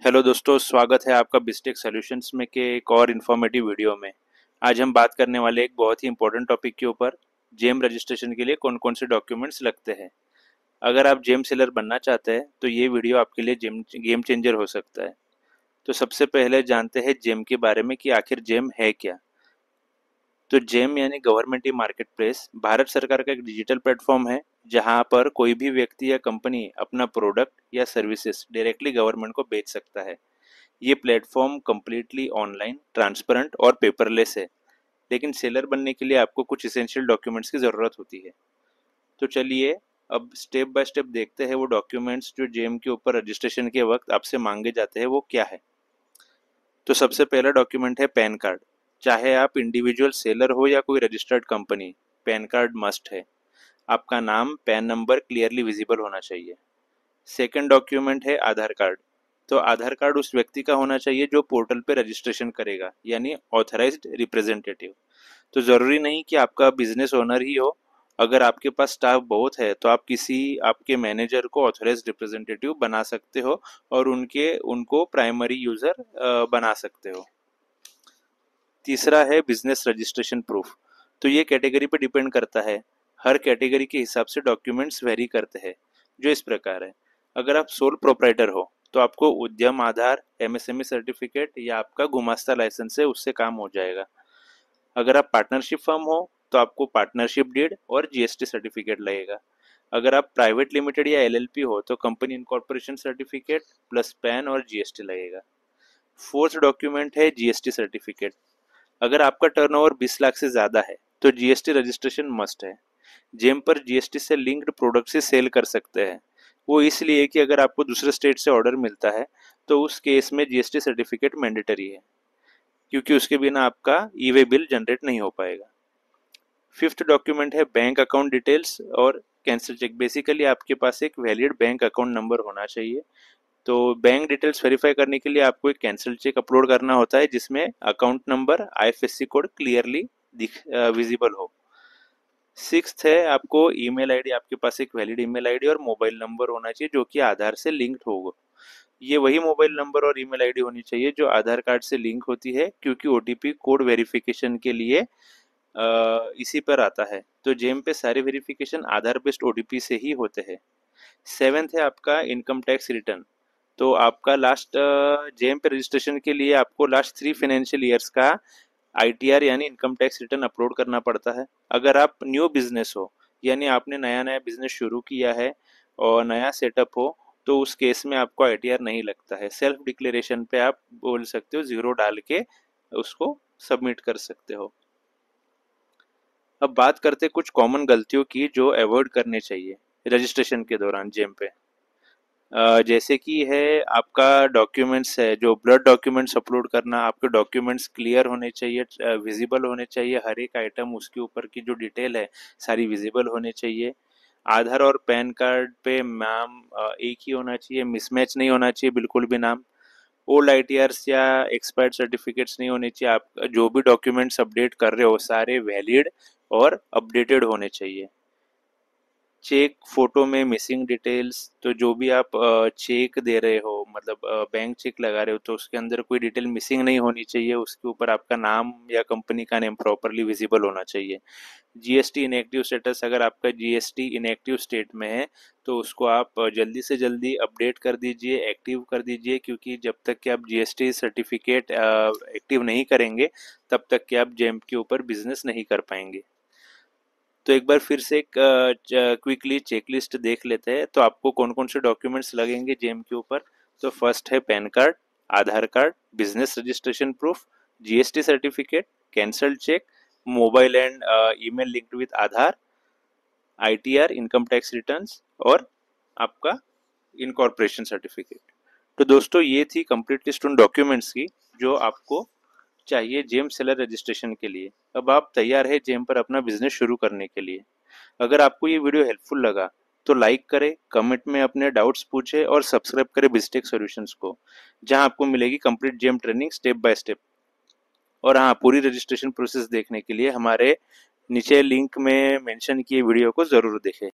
Hello दोस्तों, स्वागत है आपका बिस्टेक सॉल्यूशंस में के एक और इन्फॉर्मेटिव वीडियो में। आज हम बात करने वाले एक बहुत ही इंपॉर्टेंट टॉपिक के ऊपर, जेम रजिस्ट्रेशन के लिए कौन कौन से डॉक्यूमेंट्स लगते हैं। अगर आप जेम सेलर बनना चाहते हैं तो ये वीडियो आपके लिए गेम चेंजर हो सकता है। तो सबसे पहले जानते हैं जेम के बारे में कि आखिर जेम है क्या। तो जेम यानी government e market place Bharat सरकार का एक डिजिटल प्लेटफॉर्म है जहां पर कोई भी व्यक्ति या कंपनी अपना प्रोडक्ट या सर्विसेज डायरेक्टली गवर्नमेंट को बेच सकता है। ये प्लेटफॉर्म कम्प्लीटली ऑनलाइन, ट्रांसपेरेंट और पेपरलेस है। लेकिन सेलर बनने के लिए आपको कुछ इसेंशियल डॉक्यूमेंट्स की ज़रूरत होती है। तो चलिए अब स्टेप बाय स्टेप देखते हैं वो डॉक्यूमेंट्स जो जेम के ऊपर रजिस्ट्रेशन के वक्त आपसे मांगे जाते हैं वो क्या है। तो सबसे पहला डॉक्यूमेंट है पैन कार्ड। चाहे आप इंडिविजुअल सेलर हो या कोई registered company, pan card must है। आपका नाम, पैन नंबर क्लियरली विजिबल होना चाहिए। सेकंड डॉक्यूमेंट है आधार कार्ड। तो आधार कार्ड उस व्यक्ति का होना चाहिए जो पोर्टल पे रजिस्ट्रेशन करेगा, यानी ऑथराइज्ड रिप्रेजेंटेटिव। तो ज़रूरी नहीं कि आपका बिजनेस ओनर ही हो। अगर आपके पास स्टाफ बहुत है तो आप किसी आपके मैनेजर को ऑथराइज्ड रिप्रेजेंटेटिव बना सकते हो और उनके उनको प्राइमरी यूज़र बना सकते हो। तीसरा है बिजनेस रजिस्ट्रेशन प्रूफ। तो ये कैटेगरी पे डिपेंड करता है। हर कैटेगरी के हिसाब से डॉक्यूमेंट्स वेरी करते हैं, जो इस प्रकार है। अगर आप सोल प्रोप्राइटर हो तो आपको उद्यम आधार, एमएसएमई सर्टिफिकेट या आपका गुमास्ता लाइसेंस है, उससे काम हो जाएगा। अगर आप पार्टनरशिप फर्म हो तो आपको पार्टनरशिप डीड और जीएसटी सर्टिफिकेट लगेगा। अगर आप प्राइवेट लिमिटेड या एलएलपी हो तो company incorporation certificate plus pan और जीएसटी लगेगा। फोर्थ डॉक्यूमेंट है जीएसटी सर्टिफिकेट। अगर आपका टर्नओवर 20 लाख से ज़्यादा है तो जीएसटी रजिस्ट्रेशन मस्ट है। जेम पर जीएसटी से लिंक्ड प्रोडक्ट से सेल कर सकते हैं। वो इसलिए कि अगर आपको दूसरे स्टेट से ऑर्डर मिलता है तो उस केस में जीएसटी सर्टिफिकेट मैंडेटरी है, क्योंकि उसके बिना आपका ई वे बिल जनरेट नहीं हो पाएगा। फिफ्थ डॉक्यूमेंट है बैंक अकाउंट डिटेल्स और कैंसिल चेक। बेसिकली आपके पास एक वैलिड बैंक अकाउंट नंबर होना चाहिए। तो बैंक डिटेल्स वेरीफाई करने के लिए आपको एक कैंसिल चेक अपलोड करना होता है जिसमें account number, IFSC code clearly दिख विजिबल हो। सिक्स्थ है आपको ईमेल आईडी, आपके पास एक वैलिड ईमेल आईडी और मोबाइल नंबर होना चाहिए जो कि आधार से लिंक्ड होगा। ये वही मोबाइल नंबर और ईमेल आईडी होनी चाहिए जो आधार कार्ड से लिंक होती है, क्योंकि ओटीपी कोड वेरिफिकेशन के लिए इसी पर आता है। तो जेम पे सारे वेरिफिकेशन आधार बेस्ड ओटीपी से ही होते हैं। सेवेंथ है आपका इनकम टैक्स रिटर्न। तो आपका लास्ट जेम पे रजिस्ट्रेशन के लिए आपको लास्ट 3 फाइनेंशियल ईयर्स का आईटीआर यानी इनकम टैक्स रिटर्न अपलोड करना पड़ता है। अगर आप न्यू बिजनेस हो, यानी आपने नया नया बिजनेस शुरू किया है और नया सेटअप हो, तो उस केस में आपको आईटीआर नहीं लगता है। सेल्फ डिक्लेरेशन पे आप बोल सकते हो, ज़ीरो डाल के उसको सबमिट कर सकते हो। अब बात करते हैं कुछ कॉमन गलतियों की जो अवॉइड करनी चाहिए रजिस्ट्रेशन के दौरान जेम पे। जैसे कि है आपका डॉक्यूमेंट्स है, जो ब्लड डॉक्यूमेंट्स अपलोड करना, आपके डॉक्यूमेंट्स क्लियर होने चाहिए, विजिबल होने चाहिए। हर एक आइटम, उसके ऊपर की जो डिटेल है सारी विजिबल होने चाहिए। आधार और पैन कार्ड पे नाम एक ही होना चाहिए, मिसमैच नहीं होना चाहिए बिल्कुल भी नाम। ओल्ड आईटीआर्स या एक्सपायर्ड सर्टिफिकेट्स नहीं होने चाहिए। आप जो भी डॉक्यूमेंट्स अपडेट कर रहे हो सारे वैलिड और अपडेटेड होने चाहिए। चेक फोटो में मिसिंग डिटेल्स, तो जो भी आप चेक दे रहे हो, मतलब बैंक चेक लगा रहे हो, तो उसके अंदर कोई डिटेल मिसिंग नहीं होनी चाहिए। उसके ऊपर आपका नाम या कंपनी का नेम प्रॉपरली विजिबल होना चाहिए। जीएसटी इनएक्टिव स्टेटस, अगर आपका जीएसटी इनएक्टिव स्टेट में है तो उसको आप जल्दी से जल्दी अपडेट कर दीजिए, एक्टिव कर दीजिए, क्योंकि जब तक कि आप जीएसटी सर्टिफिकेट एक्टिव नहीं करेंगे तब तक कि आप जेम के ऊपर बिजनेस नहीं कर पाएंगे। तो एक बार फिर से एक क्विकली चेकलिस्ट देख लेते हैं। तो आपको कौन कौन से डॉक्यूमेंट्स लगेंगे जेम के ऊपर। तो फर्स्ट है PAN card, Aadhaar card, business registration proof, GST certificate, cancelled cheque, mobile and email linked with Aadhaar, ITR income tax returns और आपका इनकॉर्पोरेशन सर्टिफिकेट। तो दोस्तों ये थी कंप्लीट लिस्ट उन डॉक्यूमेंट्स की जो आपको चाहिए जेम सेलर रजिस्ट्रेशन के लिए। अब आप तैयार है जेम पर अपना बिजनेस शुरू करने के लिए। अगर आपको ये वीडियो हेल्पफुल लगा तो लाइक करें, कमेंट में अपने डाउट्स पूछें और सब्सक्राइब करें बिस्टेक सॉल्यूशंस को, जहां आपको मिलेगी complete GeM training step by step. और हाँ, पूरी रजिस्ट्रेशन प्रोसेस देखने के लिए हमारे नीचे लिंक में मेंशन किए वीडियो को ज़रूर देखें।